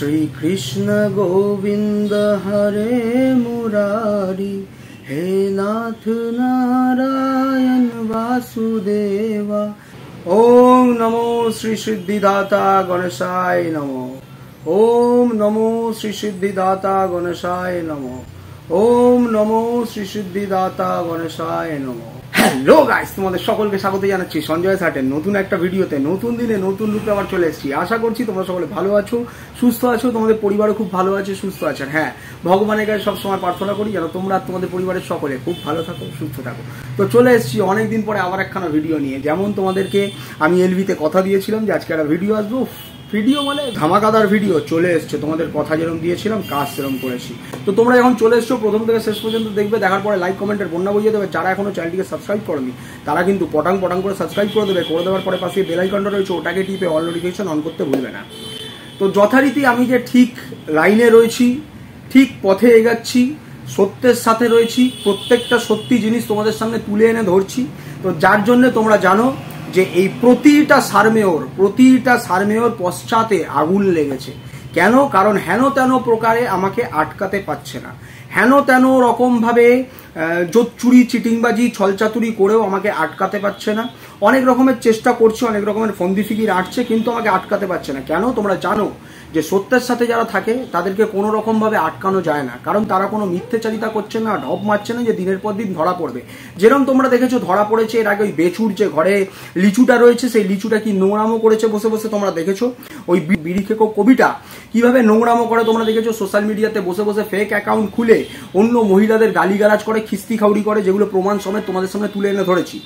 श्री कृष्ण गोविंद हरे मुरारी, हे नाथ नारायण वासुदेवा। ओम नमो श्री सिद्धिदाता गणेशाय नमो। ओम नमो श्री सिद्धिदाता गणेशाय नमो। ओम नमो श्री सिद्धिदाता गणेशाय नमो। হ্যালো গাইস, তোমাদের সকলকে স্বাগত জানাচ্ছি সঞ্জয় সাটের নতুন একটা ভিডিওতে। নতুন দিনে নতুন রূপে আবার চলে এসেছি। আশা করছি তোমরা সকলে ভালো আছো, সুস্থ আছো, তোমাদের পরিবারও খুব ভালো আছে, সুস্থ আছে। হ্যাঁ, ভগবানের কাছে সবসময় প্রার্থনা করি যেন তোমরা তোমাদের পরিবারের সকলে খুব ভালো থাকো, সুস্থ থাকো। তো চলে এসেছি অনেকদিন পরে আবার একখানা ভিডিও নিয়ে। যেমন তোমাদেরকে আমি এলভিতে কথা দিয়েছিলাম যে আজকে একটা ভিডিও আসবো, ভিডিও মানে ধামাকাদার ভিডিও চলে এসছে। তোমাদের কথা যেরকম দিয়েছিলাম কাজ সেরকম করেছি। তো তোমরা যখন চলে এসছো প্রথম থেকে শেষ পর্যন্ত দেখবে, দেখার পরে লাইক কমেন্টের বন্যা বইয়ে দেবে। যারা এখনো চ্যানেলটিকে সাবস্ক্রাইব করেনি তারা কিন্তু পটাং পটাং করে সাবস্ক্রাইব করে দেবে। করে দেওয়ার পরে পাশে বেল আইকনটা রয়েছে, ওটাকে টিপে অল নোটিফিকেশন অন করতে ভুলবে না। তো যথারীতি আমি যে ঠিক লাইনে রয়েছি, ঠিক পথে এগাচ্ছি, সত্যের সাথে রয়েছি, প্রত্যেকটা সত্যি জিনিস তোমাদের সামনে তুলে এনে ধরছি। তো যার জন্য তোমরা জানো যে এই প্রতিটা সারমেয়র পশ্চাতে আগুন লেগেছে। কেন? কারণ হেন তেন প্রকারে আমাকে আটকাতে পারছে না। হেন তেন রকমভাবে জোচ্চুরি চিটিংবাজি ছলচাতুরি করেও আমাকে আটকাতে পারছে না। অনেক রকমের চেষ্টা করছে, অনেক রকমের ফন্দি ফিকির আটছে, কিন্তু আমাকে আটকাতে পারছে না। কেন? তোমরা জানো যে সত্যের সাথে যারা থাকে তাদেরকে কোনো রকমভাবে আটকানো যায় না, কারণ তারা কোনো মিথ্যেচারিতা করছে না, ঢপ মারছে না যে দিনের পর দিন ধরা পড়বে। যেরকম তোমরা দেখেছো ধরা পড়েছে এর আগে ওই বেচুর যে ঘরে লিচুটা রয়েছে, সেই লিচুটা কি নোংরামো করেছে বসে বসে তোমরা দেখেছো। ওই বিড়ি খেকো কবিটা কিভাবে নোংরামো করে তোমরা দেখেছো। সোশ্যাল মিডিয়াতে বসে বসে ফেক অ্যাকাউন্ট খুলে অন্য মহিলাদের গালিগালাজ করে, খিস্তি খাউড়ি করে, যেগুলো প্রমাণ সমেত তোমাদের সামনে তুলে এনে ধরেছি।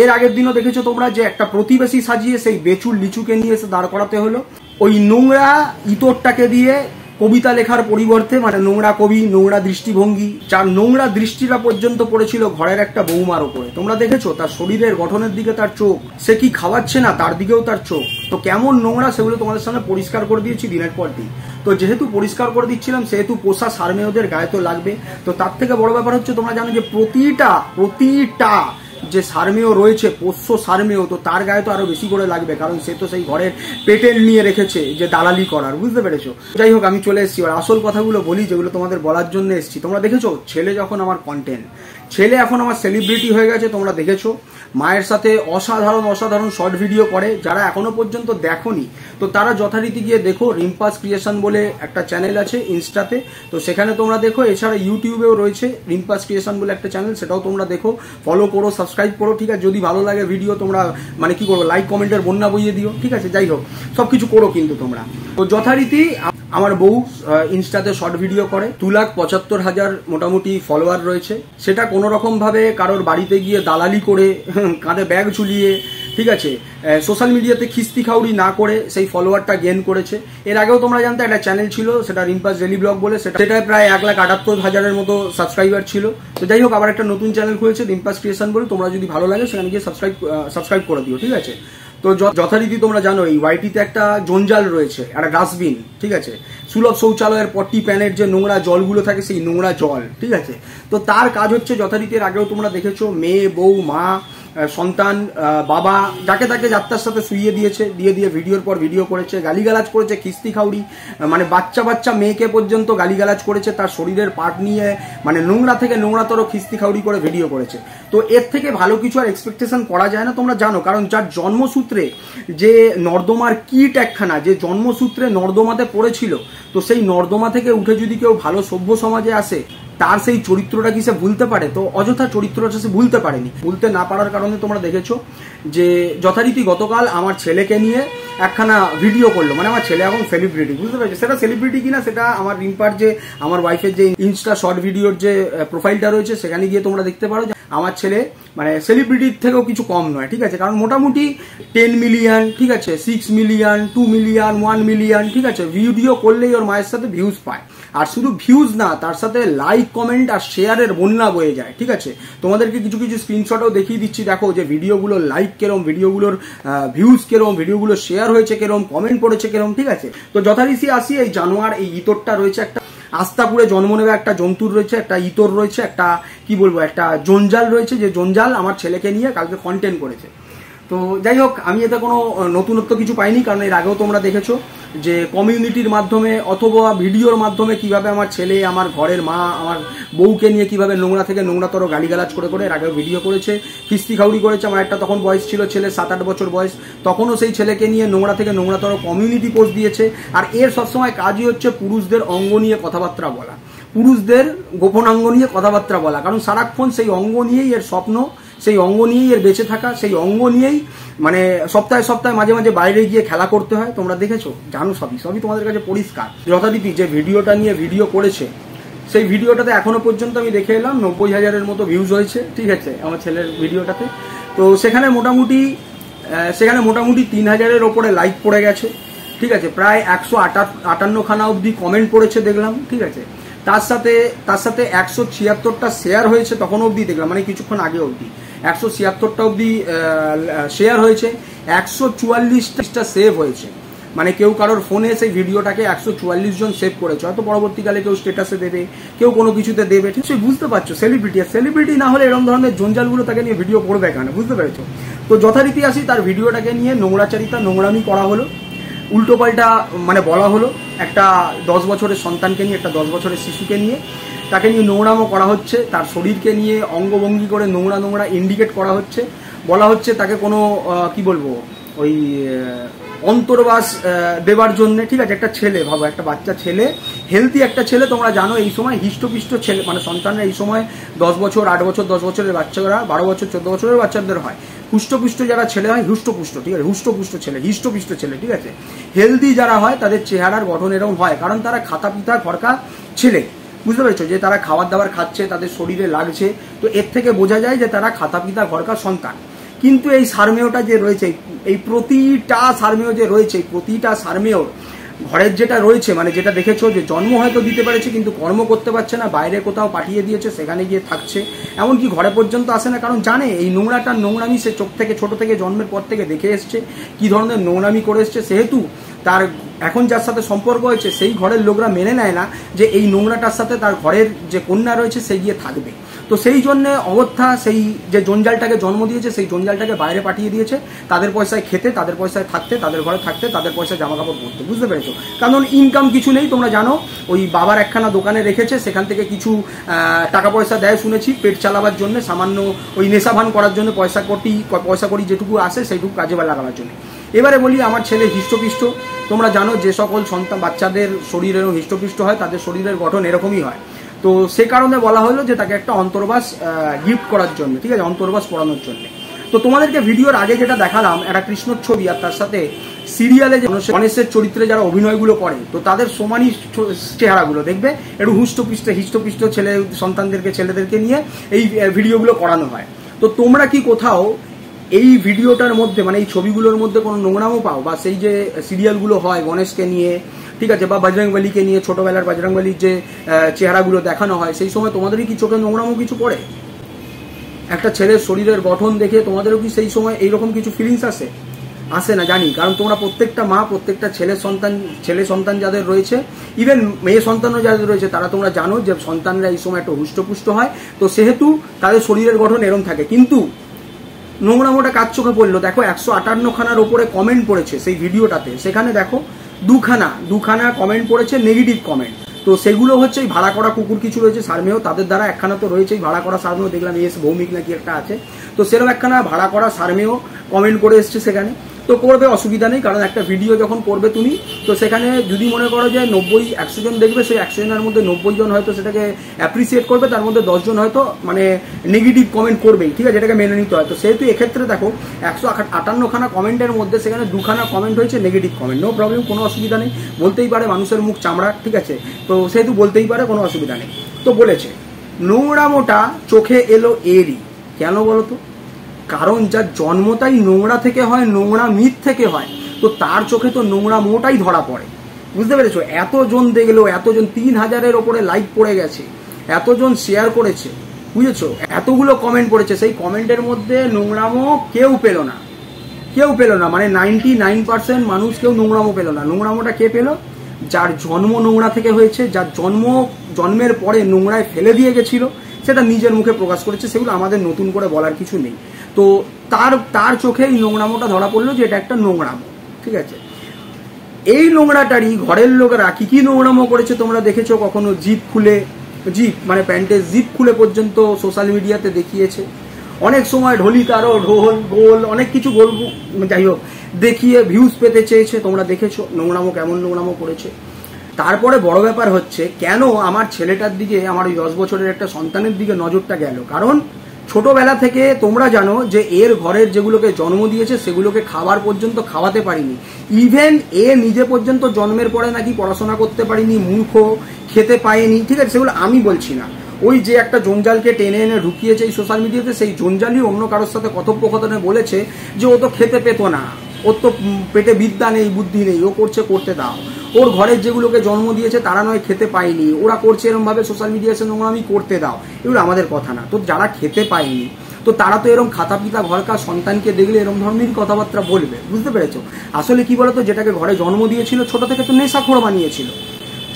এর আগের দিনও দেখেছো তোমরা যে একটা প্রতিবেশী সাজিয়ে সেই বেচুর লিচুকে নিয়ে এসে দাঁড় করাতে হলো। ওই নোংরা ইতরটাকে দিয়ে কবিতা লেখার পরিবর্তে, মানে নোংরা কবি, নোংরা দৃষ্টিভঙ্গি, যার নোংরা দৃষ্টিটা পর্যন্ত পড়েছিল ঘরের একটা বৌমার ওপরে। তোমরা দেখেছো তার শরীরের গঠনের দিকে তার চোখ, সে কি খাওয়াচ্ছে না তার দিকেও তার চোখ। তো কেমন নোংরা সেগুলো তোমাদের সামনে পরিষ্কার করে দিয়েছি দিনের পর দিন। তো যেহেতু পরিষ্কার করে দিচ্ছিলাম সেহেতু পোষা সারমেয়দের গায়ে তো লাগবে। তো তার থেকে বড় ব্যাপার হচ্ছে তোমরা জানো যে প্রতিটা যে সারমেয় রয়েছে, পোষ্য সারমেয়, তো তার গায়ে তো আরো বেশি করে লাগবে, কারণ সে তো সেই ঘরের পেটেল নিয়ে রেখেছে যে দালালি করার, বুঝতে পেরেছো। যাই হোক, আমি চলে এসেছি আর আসল কথাগুলো বলি যেগুলো তোমাদের বলার জন্য এসেছি। তোমরা দেখেছো ছেলে যখন আমার কন্টেন্ট, ছেলে এখন আমার সেলিব্রিটি হয়ে গেছে। তোমরা দেখেছো মায়ের সাথে অসাধারণ শর্ট ভিডিও করে। যারা এখনো পর্যন্ত দেখোনি তো তারা যথারীতি গিয়ে দেখো। রিম্পাস ক্রিয়েশন বলে একটা চ্যানেল আছে ইনস্টাতে, তো সেখানে তোমরা দেখো। এছাড়া ইউটিউবেও রয়েছে রিম্পাস ক্রিয়েশন বলে একটা চ্যানেল, সেটাও তোমরা দেখো, ফলো করো, সাবস্ক্রাইব করো, ঠিক আছে। যদি ভালো লাগে ভিডিও তোমরা মানে কি করবো, লাইক কমেন্টের বন্যা বইয়ে দিও, ঠিক আছে। যাই হোক, সবকিছু করো কিন্তু তোমরা। তো যথারীতি আমার বউ ইনস্টাতে শর্ট ভিডিও করে, 2,75,000 মোটামুটি ফলোয়ার রয়েছে। সেটা কোনো রকম ভাবে কারোর বাড়িতে গিয়ে দালালি করে, কাঁধে ব্যাগ ঝুলিয়ে, ঠিক আছে, সোশ্যাল মিডিয়াতে খিস্তি খাউড়ি না করে সেই ফলোয়ারটা গেইন করেছে। এর আগেও তোমরা জানতে একটা চ্যানেল ছিল, সেটা রিম্পাস ডেলি ব্লগ বলে, সেটায় প্রায় 1,78,000 মতো সাবস্ক্রাইবার ছিল। তো যাই হোক, আবার একটা নতুন চ্যানেল খুলেছে রিম্পাস ক্রিয়েশন বলে। তোমরা যদি ভালো লাগে সেখানে গিয়ে সাবস্ক্রাইব করে দিও, ঠিক আছে। তো যথারীতি তোমরা জানো এই ওয়াইটিতে একটা জঞ্জাল রয়েছে, একটা ডাস্টবিন, ঠিক আছে। সুলভ শৌচালয়ের পট্টি প্যানের যে নোংরা জলগুলো থাকে, সেই নোংরা জল, ঠিক আছে। তো তার কাজ হচ্ছে যথারীতির আগেও তোমরা দেখেছো, মেয়ে, বউ, মা, সন্তান, বাবা, যাকে তাকে যাত্রার সাথে শুইয়ে দিয়েছে, দিয়ে ভিডিওর পর ভিডিও করেছে, গালিগালাজ করেছে, খিস্তি খাউড়ি, মানে বাচ্চা মেয়েকে পর্যন্ত গালিগালাজ করেছে, তার শরীরের পার্ট নিয়ে মানে নোংরা থেকে নোংরাতর খিস্তি খাউড়ি করে ভিডিও করেছে। তো এর থেকে ভালো কিছু আর এক্সপেকটেশন করা যায় না, তোমরা জানো। কারণ যার জন্মসূত্রে যে নর্দমার কিট একখানা, যে জন্মসূত্রে নর্দমাতে পড়েছিল, তো সেই নর্দমা থেকে উঠে যদি কেউ ভালো সভ্য সমাজে আসে, তার সেই চরিত্রটা কি সে ভুলতে পারে? তো অযথা চরিত্রটা সে ভুলতে পারেনি। ভুলতে না পারার কারণে তোমরা দেখেছো যে যথারীতি গতকাল আমার ছেলেকে নিয়ে একখানা ভিডিও করলো। মানে আমার ছেলে এখন সেলিব্রিটি, বুঝতে পেরেছো। সেটা সেলিব্রিটি কিনা সেটা আমার রিম্পার যে আমার ওয়াইফের যে ইনস্টা শর্ট ভিডিওর যে প্রোফাইলটা রয়েছে সেখানে গিয়ে তোমরা দেখতে পারো যে আমার ছেলে মানে সেলিব্রিটির থেকেও কিছু কম নয়, ঠিক আছে। কারণ মোটামুটি 10 মিলিয়ন, ঠিক আছে, 6 মিলিয়ন, 2 মিলিয়ন, 1 মিলিয়ন, ঠিক আছে, ভিডিও করলেই ওর মায়ের সাথে ভিউজ পায়। আর শুধু ভিউজ না, তার সাথে লাইক, কমেন্ট আর শেয়ারের বন্যা বয়ে যায়, ঠিক আছে। তোমাদেরকে কিছু স্ক্রিনশটও দেখিয়ে দিচ্ছি, দেখো যে ভিডিওগুলো লাইক কেরম, ভিডিওগুলোর ভিউজ কেরম, ভিডিওগুলো শেয়ার হয়েছে কেরম, কমেন্ট পড়েছে কেরম, ঠিক আছে। তো যথারীতি আসি এই জানোয়ার, এই ইতরটা রয়েছে একটা আস্তাপুরে জন্ম নেবে একটা জন্তুর রয়েছে, একটা ইতর রয়েছে, একটা কি বলবো, একটা জঞ্জাল রয়েছে, যে জঞ্জাল আমার ছেলেকে নিয়ে কালকে কন্টেন্ট করেছে। তো যাই হোক, আমি এতে কোনো নতুনত্ব কিছু পাইনি, কারণ এর আগেও তোমরা দেখেছো যে কমিউনিটির মাধ্যমে অথবা ভিডিওর মাধ্যমে কিভাবে আমার ছেলে, আমার ঘরের মা, আমার বউকে নিয়ে কিভাবে নোংরা থেকে নোংরাতর গালিগালাজ করে করে, এর আগেও ভিডিও করেছে, কিস্তি খাউড়ি করেছে। আমার একটা তখন বয়স ছিল ছেলে 7-8 বছর বয়স, তখনও সেই ছেলেকে নিয়ে নোংরা থেকে নোংরাতর কমিউনিটি পোস্ট দিয়েছে। আর এর সবসময় কাজই হচ্ছে পুরুষদের অঙ্গ নিয়ে কথাবার্তা বলা, পুরুষদের গোপনাঙ্গ নিয়ে কথাবার্তা বলা, কারণ সারাক্ষণ সেই অঙ্গ নিয়েই এর স্বপ্ন, সেই অঙ্গ নিয়েই এর বেঁচে থাকা, সেই অঙ্গ নিয়েই মানে সপ্তাহে সপ্তাহে মাঝে মাঝে বাইরে গিয়ে খেলা করতে হয়। তোমরা দেখেছো, জানো, সবই তোমাদের কাছে পরিষ্কার। যথারীতি যে ভিডিওটা নিয়ে ভিডিও করেছে, সেই ভিডিওটাতে এখনো পর্যন্ত আমি দেখে এলাম 90,000-এর মতো ভিউজ হয়েছে, ঠিক আছে, আমার ছেলের ভিডিওটাতে। তো সেখানে মোটামুটি 3,000-এর ওপরে লাইক পড়ে গেছে, ঠিক আছে, প্রায় 158খানা অবধি কমেন্ট পড়েছে দেখলাম, ঠিক আছে। তার সাথে 176টা শেয়ার হয়েছে তখন অবধি দেখলাম, মানে কিছুক্ষণ আগে অবধি 176টা অবধি শেয়ার হয়েছে, 144টা সেভ হয়েছে। মানে কেউ কারোর ফোনে সেই ভিডিওটাকে 144 জন সেভ করেছে, হয়তো পরবর্তীকালে কেউ স্ট্যাটাসে দেবে, কেউ কোনো কিছুতে দেবে, ঠিক আছে, বুঝতে পারছো। সেলিব্রিটি না হলে এরকম ধরনের জঞ্জালগুলো তাকে নিয়ে ভিডিও করবে কেন, বুঝতে পেরেছো। তো যথারীতি আসি, তার ভিডিওটাকে নিয়ে নোংরামি করা হলো, উল্টোপাল্টা মানে বলা হলো। একটা 10 বছরের সন্তানকে নিয়ে, একটা 10 বছরের শিশুকে নিয়ে, তাকে নিয়ে নোংরামো করা হচ্ছে, তার শরীরকে নিয়ে অঙ্গভঙ্গি করে নোংরা ইন্ডিকেট করা হচ্ছে, বলা হচ্ছে তাকে কোনো কি বলবো, ওই অন্তর্বাস দেবার জন্য, ঠিক আছে। একটা ছেলে, ভাবো, একটা বাচ্চা ছেলে, হেলদি একটা ছেলে, তোমরা জানো এই সময় হিষ্টপিষ্ট ছেলে, মানে সন্তানরা এই সময় 10 বছর, 8 বছর, 10 বছরের বাচ্চারা, 12 বছর, 14 বছরের বাচ্চাদের হয় হুষ্টপুষ্ট, যারা ছেলে হয় হুষ্টপুষ্ট, ঠিক আছে, হুষ্টপুষ্ট ছেলে, হিষ্টপিষ্ট ছেলে, ঠিক আছে। হেলদি যারা হয় তাদের চেহারার গঠন এরকম হয়, কারণ তারা খাতা পিতা ঘরকা ছেলে, বুঝতে পেরেছো, যে তারা খাবার দাবার খাচ্ছে, তাদের শরীরে লাগছে, তো এর থেকে বোঝা যায় যে তারা খাতা পিতা ঘরকা সন্তান। কিন্তু এই সারমেয়টা যে রয়েছে, এই প্রতিটা সারমেয় যে রয়েছে, প্রতিটা সারমেয় ঘরের যেটা রয়েছে, মানে যেটা দেখেছো যে জন্ম হয়তো দিতে পেরেছে কিন্তু কর্ম করতে পারছে না, বাইরে কোথাও পাঠিয়ে দিয়েছে, সেখানে গিয়ে থাকছে, এমনকি ঘরে পর্যন্ত আসে না, কারণ জানে এই নোংরামি সে ছোট থেকে জন্মের পর থেকে দেখে এসছে, কি ধরনের নোংরামি করে এসছে, সেহেতু তার এখন যার সাথে সম্পর্ক হয়েছে সেই ঘরের লোকরা মেনে নেয় না যে এই নোংরাটার সাথে তার ঘরের যে কন্যা রয়েছে সে গিয়ে থাকবে। তো সেই জন্য অবস্থা, সেই যে জঞ্জালটাকে জন্ম দিয়েছে, সেই জঞ্জালটাকে বাইরে পাঠিয়ে দিয়েছে, তাদের পয়সায় খেতে, তাদের পয়সায় থাকতে, তাদের ঘরে থাকতে, তাদের পয়সায় জামা কাপড় পরতে, বুঝতে পেরেছো। কারণ ইনকাম কিছু নেই, তোমরা জানো, ওই বাবার একখানা দোকানে রেখেছে, সেখান থেকে কিছু টাকা পয়সা দেয় শুনেছি, পেট চালাবার জন্য, সামান্য ওই নেশাভান করার জন্য পয়সা করি যেটুকু আসে সেইটুকু কাজে লাগাবার জন্য। এবারে বলি, আমার ছেলে হিষ্টপিষ্ট, তোমরা জানো যে সকল সন্তান বাচ্চাদের শরীরেরও হিষ্টপিষ্ট হয়, তাদের শরীরের গঠন এরকমই হয়। তো সে কারণে বলা হলো যে তাকে একটা অন্তর্বাস গিফট করার জন্য, ঠিক আছে, অন্তর্বাস পড়ানোর জন্য। তো তোমাদেরকে ভিডিওর আগে যেটা দেখালাম, একটা কৃষ্ণর ছবি, আর তার সাথে সিরিয়ালে যে গণেশের চরিত্রে যারা অভিনয়গুলো করে, তো তাদের সমানই চেহারাগুলো দেখবে, একটু হিষ্টপিষ্ট ছেলেদেরকে নিয়ে এই ভিডিওগুলো করানো হয়। তো তোমরা কি কোথাও এই ভিডিওটার মধ্যে, মানে এই ছবিগুলোর মধ্যে কোনো নোংরামো পাও, বা সেই যে সিরিয়ালগুলো হয় গণেশকে নিয়ে, ঠিক আছে, বা বজরংবলীকে নিয়ে, ছোটবেলার বজরংবলীর যে চেহারাগুলো দেখানো হয়, সেই সময় তোমাদেরই কি চোখে নোংরামো কিছু পড়ে? একটা ছেলের শরীরের গঠন দেখে তোমাদেরও কি সেই সময় এইরকম কিছু ফিলিংস আসে না? জানি, কারণ তোমরা প্রত্যেকটা মা, প্রত্যেকটা ছেলে সন্তান যাদের রয়েছে, ইভেন মেয়ে সন্তানও যাদের রয়েছে, তারা তোমরা জানো যে সন্তানরা এই সময় একটু হুষ্টপুষ্ট হয়, তো সেহেতু তাদের শরীরের গঠন এরম থাকে। কিন্তু নোংরামোটা কাজ চোখে পড়লো, দেখো 158খানার ওপরে কমেন্ট পড়েছে সেই ভিডিওটাতে, সেখানে দেখো দুখানা কমেন্ট পড়েছে, নেগেটিভ কমেন্ট। তো সেগুলো হচ্ছে এই ভাড়া করা কুকুর কিছু রয়েছে সারমেয়, তাদের দ্বারা একখানা তো রয়েছেই ভাড়া করা সারমেয়, দেখলাম ভৌমিক নাকি একটা আছে, তো সেরকম একখানা ভাড়া করা সারমেয় কমেন্ট করে এসছে সেখানে। তো করবে, অসুবিধা নেই, কারণ একটা ভিডিও যখন করবে তুমি, তো সেখানে যদি মনে করো যে 100 জন দেখবে, সেই 100 জনের মধ্যে 90 জন হয়তো সেটাকে অ্যাপ্রিসিয়েট করবে, তার মধ্যে 10 জন হয়তো মানে নেগেটিভ কমেন্ট করবেই, ঠিক আছে, এটাকে মেনে নিতে হয়। তো সেহেতু এক্ষেত্রে দেখো 158খানা কমেন্টের মধ্যে সেখানে 2খানা কমেন্ট হয়েছে নেগেটিভ কমেন্ট, নো প্রবলেম, কোনো অসুবিধা নেই, বলতেই পারে, মানুষের মুখ চামড়া, ঠিক আছে, তো সেহেতু বলতেই পারে, কোনো অসুবিধা নেই। তো বলেছে নোংরামোটা চোখে এলো এরই, কেন বলো তো? কারণ যার জন্মটাই নোংরা থেকে হয়, নোংরা মিথ থেকে হয়, তো তার চোখে তো নোংরা মোটাই ধরা পড়ে, বুঝতে পেরেছো। এতজন দেখলো, 3000-এর ওপরে লাইক পড়ে গেছে, এতজন শেয়ার করেছে, বুঝেছো, এতগুলো কমেন্ট পড়েছে, সেই কমেন্টের মধ্যে নোংরামো কেউ পেল না, মানে 99% মানুষ কেউ নোংরামো পেল না। নোংরামোটা কে পেল? যার জন্ম নোংরা থেকে হয়েছে, যার জন্মের পরে নোংরায় ফেলে দিয়ে গেছিল, সেটা নিজের মুখে প্রকাশ করেছে, সেগুলো আমাদের নতুন করে বলার কিছু নেই। তো তার চোখে এই নোংরামোটা ধরা পড়লো যে এটা একটা নোংরামো, ঠিক আছে। এই নোংরাটারই ঘরের লোকেরা কি কি নোংরামো করেছে তোমরা দেখেছো? কখনো জিপ খুলে, জিপ মানে প্যান্টের জিপ খুলে পর্যন্ত সোশ্যাল মিডিয়াতে দেখিয়েছে। অনেক সময় ঢোলি তারও ঢোল গোল অনেক কিছু গোল, যাই হোক, দেখিয়ে ভিউজ পেতে চেয়েছে। তোমরা দেখেছো নোংরামো কেমন নোংরামো করেছে। তারপরে বড় ব্যাপার হচ্ছে কেন আমার ছেলেটার দিকে, আমার ওই 10 বছরের একটা সন্তানের দিকে নজরটা গেল। কারণ ছোটবেলা থেকে তোমরা জানো যে এর ঘরের যেগুলোকে জন্ম দিয়েছে সেগুলোকে খাবার পর্যন্ত খাওয়াতে পারিনি। ইভেন এ নিজে পর্যন্ত জন্মের পরে নাকি পড়াশোনা করতে পারিনি, মূর্খ, খেতে পায়নি, ঠিক আছে, সেগুলো আমি বলছি না। ওই যে একটা জঞ্জালকে টেনে এনে ঢুকিয়েছে এই সোশ্যাল মিডিয়াতে, সেই জঞ্জালই অন্য কারোর সাথে কথোপকথনে বলেছে যে ও তো খেতে পেত না, ওর তো পেটে বিদ্যা নেই, বুদ্ধি নেই, ও করছে, করতে দাও। ওর ঘরের যেগুলোকে জন্ম দিয়েছে তারা নয় খেতে পায়নি, ওরা করছে এরকম ভাবে সোশ্যাল মিডিয়াতে নোংরামি, করতে দাও। এগুলো আমাদের কথা না। তো যারা খেতে পায়নি তো তারা তো এরকম খাতা পিতা ঘরকার সন্তানকে দেখলে এরকম ধরনেরই কথাবার্তা বলবে, বুঝতে পেরেছো? আসলে কি বলতো, যেটাকে ঘরে জন্ম দিয়েছিল ছোট থেকে তো নেশাখোর বানিয়েছিল,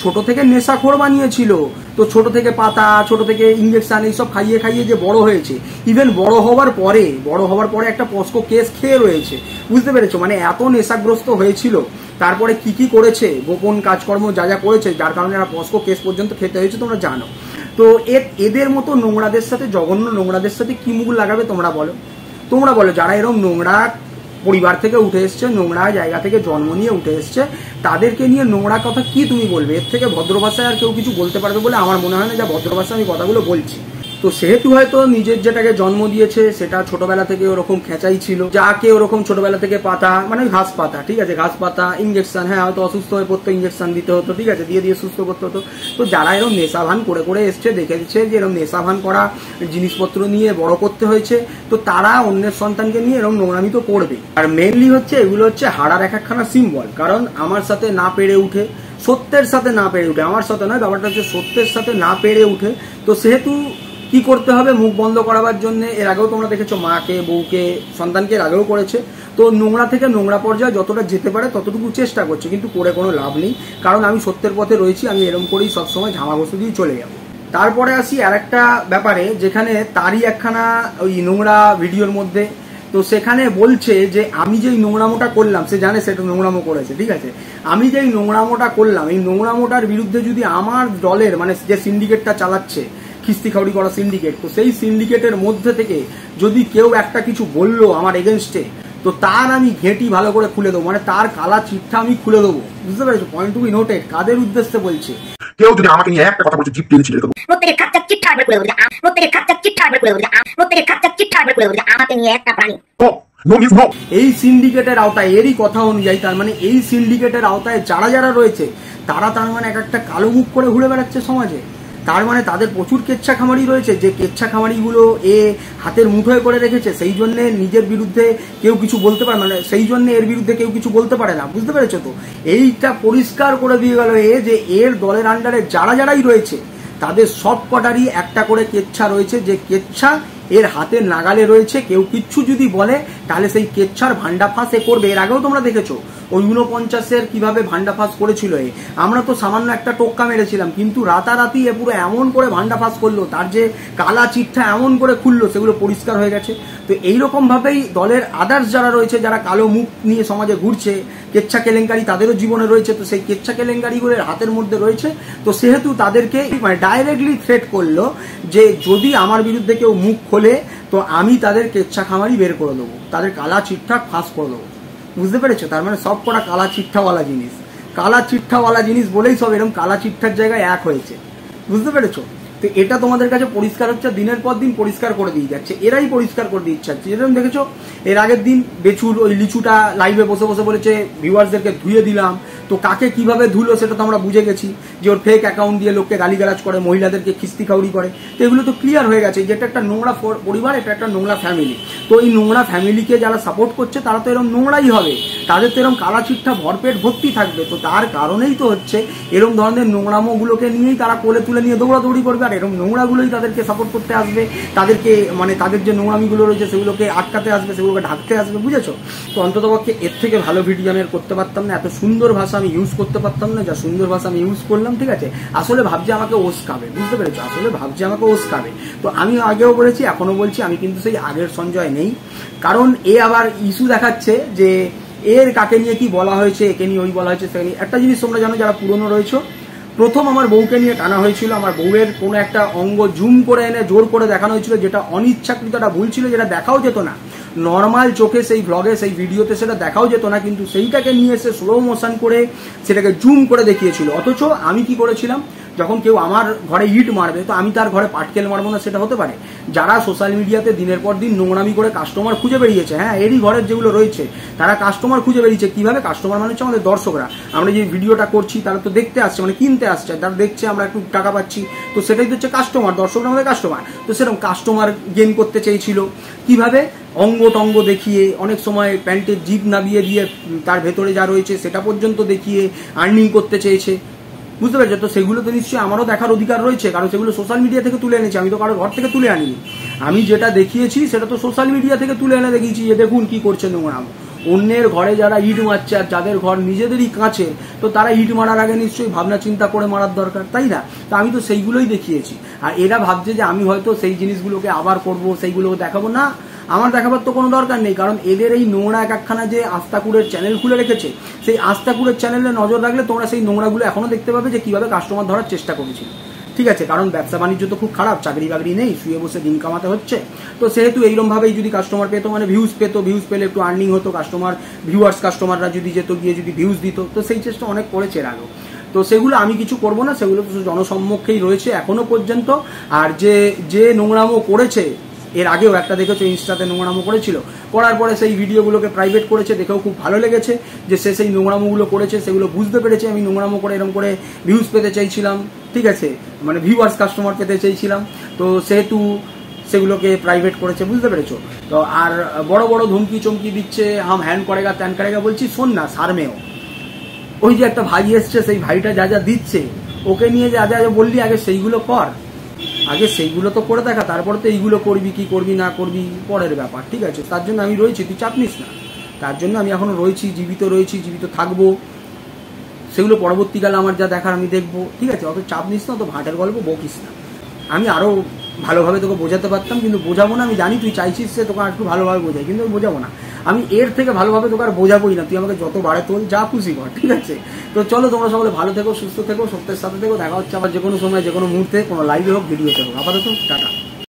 ছোট থেকে নেশাখোর বানিয়েছিল। তো ছোট থেকে পাতা, ছোট থেকে ইঞ্জেকশন, এইসব খাইয়ে খাইয়ে যে বড় হয়েছে, ইভেন বড় হওয়ার পরে একটা পস্কো কেস খেয়ে রয়েছে, বুঝতে পেরেছো? মানে এত নেশাগ্রস্ত হয়েছিল, তারপরে কি কি করেছে, গোপন কাজকর্ম যা যা করেছে, যার কারণে একটা পস্কো কেস পর্যন্ত খেতে হয়েছে, তোমরা জানো। তো এদের মতো নোংরাদের সাথে, জঘন্য নোংরাদের সাথে কি মুখ লাগাবে তোমরা বলো? তোমরা বলো, যারা এরকম নোংরা পরিবার থেকে উঠে এসছে, নোংরা জায়গা থেকে জন্ম নিয়ে উঠে এসছে, তাদেরকে নিয়ে নোংরা কথা কি তুমি বলবে? এর থেকে ভদ্র ভাষায় আর কেউ কিছু বলতে পারবে বলে আমার মনে হয় না, যা ভদ্র ভাষায় আমি কথাগুলো বলছি। তো সেহেতু হয়তো নিজের যেটাকে জন্ম দিয়েছে সেটা ছোটবেলা থেকে ওরকম খেঁচাই ছিল, যাকে ওরকম ছোটবেলা থেকে পাতা, মানে ঘাস পাতা, ঠিক আছে, ঘাস পাতা, ইঞ্জেকশন, হ্যাঁ হয়তো অসুস্থ হয়ে পড়তো, ইঞ্জেকশন দিতে হতো, ঠিক আছে, দিয়ে দিয়ে সুস্থ করতে হতো। তো যারা এরকম নেশাভান করে করে এসছে, দেখে দিচ্ছে যে এরকম নেশাভান করা জিনিসপত্র নিয়ে বড় করতে হয়েছে, তো তারা অন্যের সন্তানকে নিয়ে এরকম নোংরামি তো করবে। আর মেনলি হচ্ছে এগুলো হচ্ছে হারার এক একখানা সিম্বল। কারণ আমার সাথে না পেরে উঠে, সত্যের সাথে না পেরে উঠে, আমার সাথে নয়, ব্যাপারটা হচ্ছে সত্যের সাথে না পেরে উঠে, তো সেহেতু কি করতে হবে, মুখ বন্ধ করাবার জন্য। এর আগেও তোমরা দেখেছো মাকে, বউকে, সন্তানকে এর আগেও করেছে। তো নোংরা থেকে নোংরা পর্যায়ে যতটা যেতে পারে ততটুকু চেষ্টা করছে, কিন্তু করে কোনো লাভ নেই। কারণ আমি সত্যের পথে রয়েছি, আমি এরকম করেই সবসময় ঝামা ঘষে দিয়ে চলে যাবো। তারপরে আসি আর একটা ব্যাপারে, যেখানে তারই একখানা ওই নোংরা ভিডিওর মধ্যে, তো সেখানে বলছে যে আমি যেই নোংরামোটা করলাম, সে জানে সেটা নোংরামো করেছে, ঠিক আছে, আমি যেই নোংরামোটা করলাম, এই নোংরামোটার বিরুদ্ধে যদি আমার দলের, মানে যে সিন্ডিকেটটা চালাচ্ছে, খিস্তি খাউড়ি করা সিন্ডিকেট, তো সেই সিন্ডিকেটের মধ্যে থেকে যদি কেউ একটা কিছু বললো আমার এগেনস্টে, তো তার আমি ঘেঁটি ভালো করে খুলে দেবো, মানে তার কালা চিঠা আমি খুলে দেবো, বুঝতে পেরেছো? Point to be noted. কাদের উদ্দেশ্যে বলছে? কেউ যদি আমাকে নিয়ে একটা কথা বলছে, জিপ টেনে ছিঁড়ে দেবো, প্রত্যেকের খাপচাপ চিঠা একবার খুলে দেবো, প্রত্যেকের খাপচাপ চিঠা একবার খুলে দেবো, প্রত্যেকের খাপচাপ চিঠা একবার খুলে দেবো, আমাকে নিয়ে একটা প্রাণী। এই সিন্ডিকেটের আওতায়, এরই কথা অনুযায়ী, তার মানে এই সিন্ডিকেটের আওতায় যারা যারা রয়েছে তারা তার মানে এক একটা কালো মুখ করে ঘুরে বেড়াচ্ছে সমাজে। তার মানে তাদের প্রচুর কেচ্ছা খামারি রয়েছে, যে কেচ্ছা খামারিগুলো এ হাতের মুঠোয় করে রেখেছে, সেই জন্য নিজের বিরুদ্ধে কেউ কিছু বলতে পারে, মানে সেই জন্য এর বিরুদ্ধে কেউ কিছু বলতে পারে না, বুঝতে পেরেছো? তো এইটা পরিষ্কার করে দিয়ে গেল যে এর দলের আন্ডারে যারা যারাই রয়েছে তাদের সব কটারই একটা করে কেচ্ছা রয়েছে, যে কেচ্ছা এর হাতের নাগালে রয়েছে। কেউ কিচ্ছু যদি বলে তাহলে সেই কেচ্ছার ভান্ডাফাঁস এ করবে। এর আগেও তোমরা দেখেছো ওই 49-এর কিভাবে ভান্ডাফাঁস করেছিল এ। আমরা তো সামান্য একটা টোক্কা মেরেছিলাম, কিন্তু রাতারাতি এ পুরো এমন করে ভান্ডাফাঁস করলো, তার যে কালা চিঠা এমন করে খুললো, সেগুলো পরিষ্কার হয়ে গেছে। তো এইরকম ভাবেই দলের আদার্স যারা রয়েছে, যারা কালো মুখ নিয়ে সমাজে ঘুরছে, কেচ্ছা কেলেঙ্কারি তাদেরও জীবনে রয়েছে, তো সেই কেচ্ছা কেলেঙ্কারিগুলোর হাতের মধ্যে রয়েছে। তো সেহেতু তাদেরকে মানে ডাইরেক্টলি থ্রেট করলো যে যদি আমার বিরুদ্ধে কেউ মুখ খোলে তো আমি তাদের কেচ্ছা খামারি বের করে দেবো, তাদের কালা চিঠা ফাঁস করে দেবো, বুঝতে পেরেছো? তার মানে সব কটা কালা চিঠ্ঠাওয়ালা জিনিস, কালা চিঠ্ঠাওয়ালা জিনিস বলেই সব এরকম কালা চিঠ্ঠার জায়গায় এক হয়েছে, বুঝতে পেরেছো? তো এটা তোমাদের কাছে পরিষ্কার হচ্ছে, দিনের পর দিন পরিষ্কার করে দিয়ে যাচ্ছে, এরাই পরিষ্কার করে দিয়ে ইচ্ছা হচ্ছে। যেরকম দেখেছো এর আগের দিন বেচুর ওই লিচুটা লাইভে বসে বসে বলেছে ভিউয়ার্সদেরকে ধুয়ে দিলাম, তো কাকে কিভাবে ধুলো সেটা তো আমরা বুঝে গেছি, যে ওর ফেক অ্যাকাউন্ট দিয়ে লোককে গালিগালাজ করে, মহিলাদেরকে খিস্তি খাউড়ি করে। তো এগুলো তো ক্লিয়ার হয়ে গেছে যে এটা একটা নোংরা পরিবার, এটা একটা নোংরা ফ্যামিলি। তো এই নোংরা ফ্যামিলিকে যারা সাপোর্ট করছে তারা তো এরকম নোংরাই হবে, তাদের তো এরকম কালা চিঠা ভরপেট ভর্তি থাকবে। তো তার কারণেই তো হচ্ছে এরকম ধরনের নোংরামোগুলোকে নিয়েই তারা কোলে তুলে নিয়ে দৌড়াদৌড়ি করবে, আর এরকম নোংরাগুলোই তাদেরকে সাপোর্ট করতে আসবে, তাদেরকে মানে তাদের যে নোংরামিগুলো রয়েছে সেগুলোকে আটকাতে আসবে, সেগুলোকে ঢাকতে আসবে, বুঝেছো? তো অন্ততপক্ষে এর থেকে ভালো ভিডিও আমি আর করতে পারতাম না, এত সুন্দর ভাষা আমি ইউজ করতে পারতাম না, যা সুন্দর ভাষা আমি ইউজ করলাম, ঠিক আছে? আসলে ভাবছে আমাকে ওস্কাবে, বুঝতে পেরেছো? আসলে ভাবছে আমাকে ওস্কাবে। তো আমি আগেও বলেছি, এখনো বলছি, আমি কিন্তু সেই আগের সঞ্জয় নেই। কারণ এ আবার ইস্যু দেখাচ্ছে যে এর কাকে নিয়ে কি বলা হয়েছে, একে নিয়ে ওই বলা হয়েছে, সেকে নিয়ে। একটা জিনিস তোমরা জানো যারা পুরনো রয়েছে, প্রথম আমার বউকে নিয়ে টানা হয়েছিল, আমার বউয়ের কোনো একটা অঙ্গ জুম করে এনে জোর করে দেখানো হয়েছিল, যেটা অনিচ্ছাকৃত একটা ভুল ছিল, যেটা দেখাও যেত না নর্মাল চোখে, সেই ব্লগে সেই ভিডিওতে সেটা দেখাও যেত না, কিন্তু সেইটাকে নিয়ে এসে স্লো মোশন করে সেটাকে জুম করে দেখিয়েছিল। অথচ আমি কি করেছিলাম, যখন কেউ আমার ঘরে ইট মারবে তো আমি তার ঘরে পাটকেল মারবো না, সেটা হতে পারে? যারা সোশ্যাল মিডিয়াতে দিনের পর দিন নোংরামি করে কাস্টমার খুঁজে বেরিয়েছে, হ্যাঁ এরই ঘরের যেগুলো রয়েছে তারা কাস্টমার খুঁজে বেরিয়েছে। কিভাবে কাস্টমার মানে হচ্ছে আমাদের দর্শকরা, আমরা যে ভিডিওটা করছি তারা তো দেখতে আসছে, মানে কিনতে আসছে, তারা দেখছে আমরা একটু টাকা পাচ্ছি, তো সেটাই তো হচ্ছে কাস্টমার, দর্শকরা আমাদের কাস্টমার। তো সেরকম কাস্টমার গেইন করতে চেয়েছিল কিভাবে, অঙ্গ টঙ্গ দেখিয়ে, অনেক সময় প্যান্টের জিপ নামিয়ে দিয়ে তার ভেতরে যা রয়েছে সেটা পর্যন্ত দেখিয়ে আর্নিং করতে চেয়েছে, বুঝতে পেরেছো? তো সেগুলো তো নিশ্চয়ই আমারও দেখার অধিকার রয়েছে, কারণ সেগুলো সোশ্যাল মিডিয়া থেকে তুলে এনেছি, আমি তো কারোর ঘর থেকে তুলে আনিনি। আমি যেটা দেখিয়েছি সেটা তো সোশ্যাল মিডিয়া থেকে তুলে এনে দেখিয়েছি, যে দেখুন কি করছে নোংরাম। অন্যের ঘরে যারা ইট মারছে আর যাদের ঘর নিজেদেরই কাছে, তো তারা ইট মারার আগে নিশ্চয়ই ভাবনা চিন্তা করে মারার দরকার, তাই না? তো আমি তো সেইগুলোই দেখিয়েছি। আর এরা ভাবছে যে আমি হয়তো সেই জিনিসগুলোকে আবার করব, সেইগুলোকে দেখাবো না। আমার দেখাবার তো কোনো দরকার নেই, কারণ এদের এই নোংরা একখানা যে আস্তাকুরের চ্যানেল খুলে রেখেছে, সেই আস্তাকুরের চ্যানেলে নজর রাখলে তোমরা সেই নোংরাগুলো এখনো দেখতে পাবে, যে কিভাবে কাস্টমার ধরার চেষ্টা করেছিল। ঠিক আছে, কারণ ব্যবসা বাণিজ্য তো খুব খারাপ, চাকরি বাকরি নেই, শুয়ে বসে দিন কামাতে হচ্ছে। তো সেহেতু এইরকমভাবেই যদি কাস্টমার পেতো, মানে ভিউজ পেতো, ভিউজ পেলে একটু আর্নিং হতো, কাস্টমাররা যদি যেত গিয়ে যদি ভিউজ দিত, তো সেই চেষ্টা অনেক করেছে এর আগেও। তো সেগুলো আমি কিছু করব না, সেগুলো তো জনসম্মুখেই রয়েছে এখনো পর্যন্ত। আর যে নোংরামো করেছে এর আগেও একটা দেখেছো ইনস্টাতে নোংরামো করেছিল, করার পরে সেই ভিডিওগুলোকে প্রাইভেট করেছে, দেখেও খুব ভালো লেগেছে যে সে সেই নোংরামোগুলো করেছে, সেগুলো বুঝতে পেরেছে আমি নোংরামো করে এরকম করে ভিউজ পেতে চাইছিলাম, ঠিক আছে, মানে ভিউয়ার্স কাস্টমার পেতে চাইছিলাম, তো সেহেতু সেগুলোকে প্রাইভেট করেছে, বুঝতে পেরেছো? তো আর বড় বড় ধমকি চমকি দিচ্ছে, হাম হ্যান করেগা ত্যান করেগা, বলছি শোন না সারমেও, ওই যে একটা ভাই এসছে, সেই ভাইটা যা যা দিচ্ছে ওকে নিয়ে যা যা বললি আগে সেইগুলো কর, আগে সেইগুলো তো করে দেখা, তারপরে তো এইগুলো করবি কি করবি না করবি পরের ব্যাপার, ঠিক আছে? তার জন্য আমি রয়েছি, তুই চাপ নিস না, তার জন্য আমি এখনো রয়েছি, জীবিত থাকবো, সেগুলো পরবর্তীকালে আমার যা দেখার আমি দেখবো, ঠিক আছে? অত চাপ নিস না, অত ভাটের গল্প বকিস না। আমি আরো ভালোভাবে তোকে বোঝাতে পারতাম, কিন্তু বোঝাবো না। আমি জানি তুই চাইছিস সে তোকে একটু ভালোভাবে বোঝাই, কিন্তু আমি বোঝাবো না। আমি এর থেকে ভালোভাবে তোকে আর বোঝাবোই না, তুই আমাকে যত বাড়ে তোল, যা খুশি কর, ঠিক আছে? তো চলো তোমরা সকলে ভালো থেকো, সুস্থ থেকো, সত্যের সাথে থেকো। দেখা হচ্ছে আবার যে কোনো সময়, যে কোনো মুহূর্তে, কোনো লাইভে হোক, ভিডিওতে হোক। আপাতত টাটা।